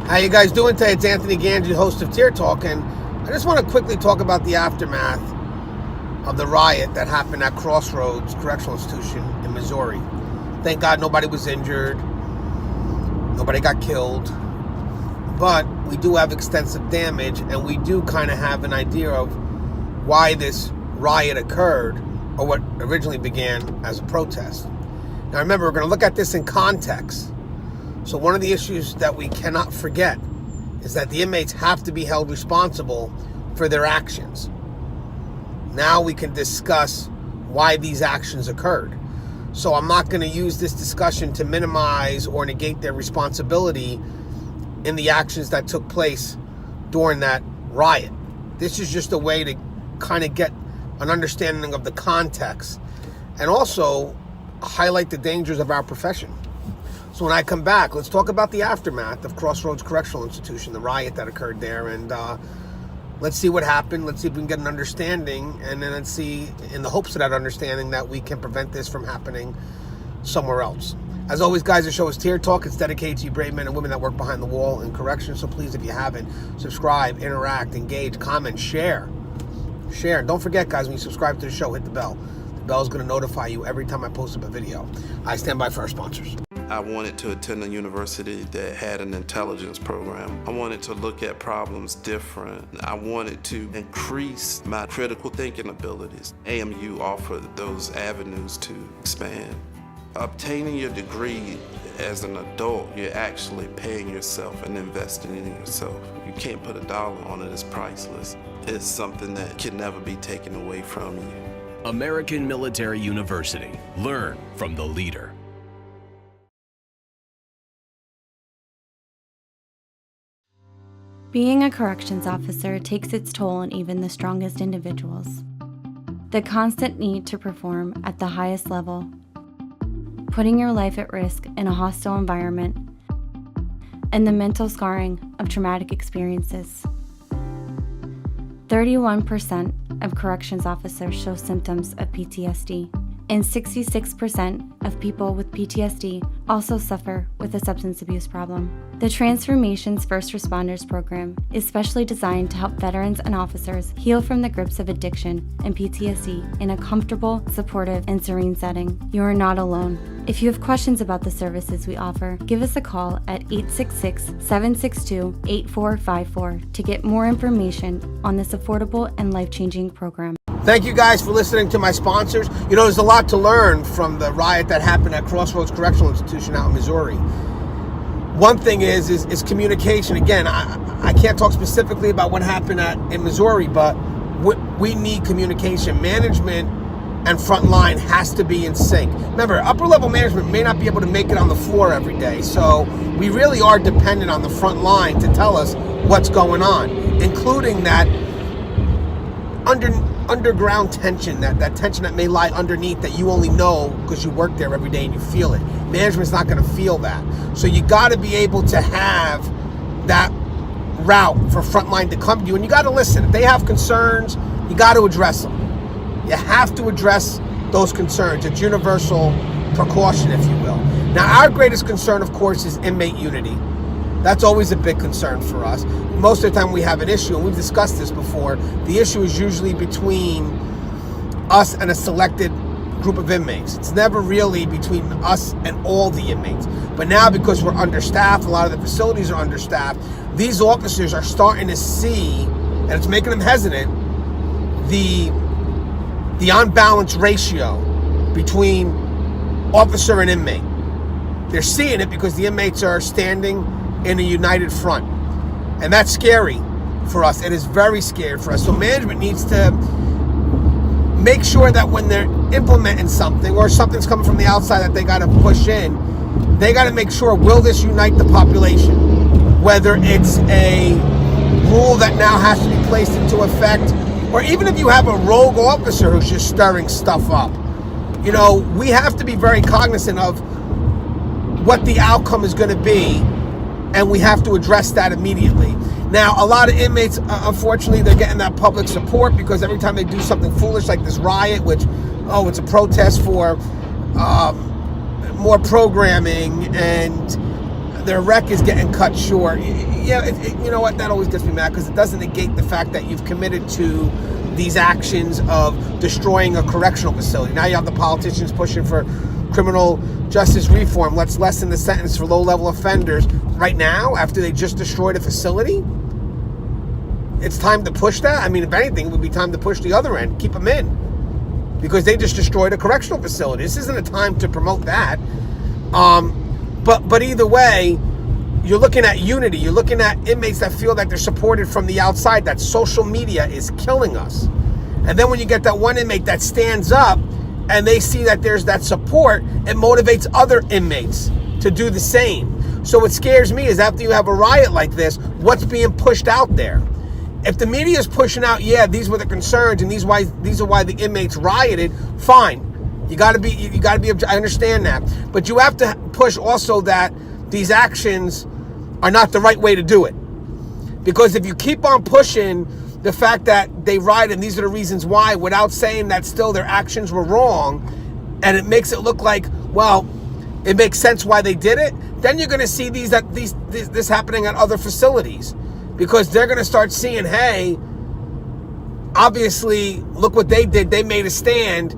How you guys doing today? It's Anthony Gangi, host of Tear Talk, and I just want to quickly talk about the aftermath of the riot that happened at Crossroads Correctional Institution in Missouri. Thank God nobody was injured, nobody got killed, but we do have extensive damage, and we do kind of have an idea of why this riot occurred, or what originally began as a protest. Now remember, we're going to look at this in context. So one of the issues that we cannot forget is that the inmates have to be held responsible for their actions. Now we can discuss why these actions occurred. So I'm not going to use this discussion to minimize or negate their responsibility in the actions that took place during that riot. This is just a way to kind of get an understanding of the context and also highlight the dangers of our profession. So when I come back, let's talk about the aftermath of Crossroads Correctional Institution, the riot that occurred there, and let's see what happened. Let's see if we can get an understanding, and then let's see, in the hopes of that understanding, that we can prevent this from happening somewhere else. As always, guys, the show is Tear Talk. It's dedicated to you brave men and women that work behind the wall in corrections. So please, if you haven't, subscribe, interact, engage, comment, share. Share. And don't forget, guys, when you subscribe to the show, hit the bell. The bell is going to notify you every time I post up a video. I stand by for our sponsors. I wanted to attend a university that had an intelligence program. I wanted to look at problems different. I wanted to increase my critical thinking abilities. AMU offered those avenues to expand. Obtaining your degree as an adult, you're actually paying yourself and investing in yourself. You can't put a dollar on it, it's priceless. It's something that can never be taken away from you. American Military University. Learn from the leader. Being a corrections officer takes its toll on even the strongest individuals. The constant need to perform at the highest level, putting your life at risk in a hostile environment, and the mental scarring of traumatic experiences. 31% of corrections officers show symptoms of PTSD, and 66% of people with PTSD also suffer with a substance abuse problem. The Transformations First Responders program is specially designed to help veterans and officers heal from the grips of addiction and PTSD in a comfortable, supportive, and serene setting. You are not alone. If you have questions about the services we offer, give us a call at 866-762-8454 to get more information on this affordable and life-changing program. Thank you guys for listening to my sponsors. You know, there's a lot to learn from the riot that happened at Crossroads Correctional Institution out in Missouri. One thing is communication. Again, I can't talk specifically about what happened in Missouri, but we need communication. Management and front line has to be in sync. Remember, upper level management may not be able to make it on the floor every day, so we really are dependent on the front line to tell us what's going on, including that underground tension, that tension that may lie underneath that you only know because you work there every day and you feel it. Management's not going to feel that. So you got to be able to have that route for frontline to come to you, and you got to listen. If they have concerns, you got to address them. You have to address those concerns. It's universal precaution, if you will. Now, our greatest concern, of course, is inmate unity. That's always a big concern for us. Most of the time we have an issue, and we've discussed this before, the issue is usually between us and a selected group of inmates. It's never really between us and all the inmates. But now, because we're understaffed, a lot of the facilities are understaffed, these officers are starting to see, and it's making them hesitant, the unbalanced ratio between officer and inmate. They're seeing it because the inmates are standing in a united front. And that's scary for us. It is very scary for us. So management needs to make sure that when they're implementing something or something's coming from the outside that they got to push in, they got to make sure, will this unite the population? Whether it's a rule that now has to be placed into effect, or even if you have a rogue officer who's just stirring stuff up. You know, we have to be very cognizant of what the outcome is going to be, and we have to address that immediately. Now, a lot of inmates, unfortunately, they're getting that public support because every time they do something foolish like this riot, which, it's a protest for more programming, and their rec is getting cut short. Yeah, you know what? That always gets me mad because it doesn't negate the fact that you've committed to these actions of destroying a correctional facility. Now you have the politicians pushing for criminal justice reform. Let's lessen the sentence for low-level offenders. Right now, after they just destroyed a facility, it's time to push that. I mean, if anything, it would be time to push the other end, keep them in, because they just destroyed a correctional facility. This isn't a time to promote that. But either way, you're looking at unity. You're looking at inmates that feel that they're supported from the outside. That social media is killing us. And then when you get that one inmate that stands up and they see that there's that support, it motivates other inmates to do the same. So what scares me is after you have a riot like this, what's being pushed out there? If the media is pushing out, yeah, these were the concerns and these are why the inmates rioted, fine. You gotta be, I understand that. But you have to push also that these actions are not the right way to do it. Because if you keep on pushing the fact that they rioted and these are the reasons why, without saying that still their actions were wrong, and it makes it look like, well, it makes sense why they did it, then you're gonna see this happening at other facilities. Because they're gonna start seeing, hey, obviously, look what they did, they made a stand,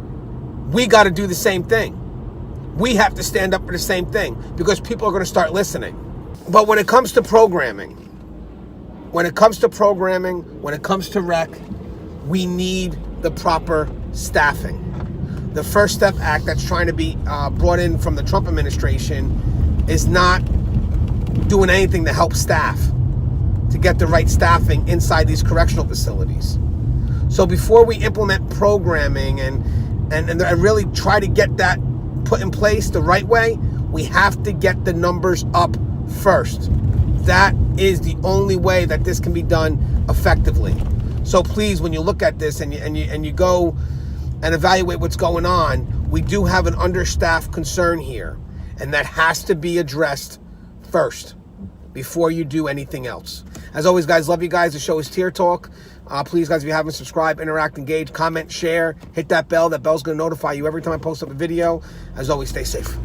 we gotta do the same thing. We have to stand up for the same thing because people are going to start listening. But when it comes to programming, when it comes to rec, we need the proper staffing. The First Step Act that's trying to be brought in from the Trump administration is not doing anything to help staff, to get the right staffing inside these correctional facilities. So before we implement programming and really try to get that put in place the right way, we have to get the numbers up first. That is the only way that this can be done effectively. So please, when you look at this and you go and evaluate what's going on, we do have an understaffed concern here, and that has to be addressed first before you do anything else. As always, guys, love you guys. The show is Tier Talk. Please, guys, if you haven't subscribed, interact, engage, comment, share, hit that bell. That bell's going to notify you every time I post up a video. As always, stay safe.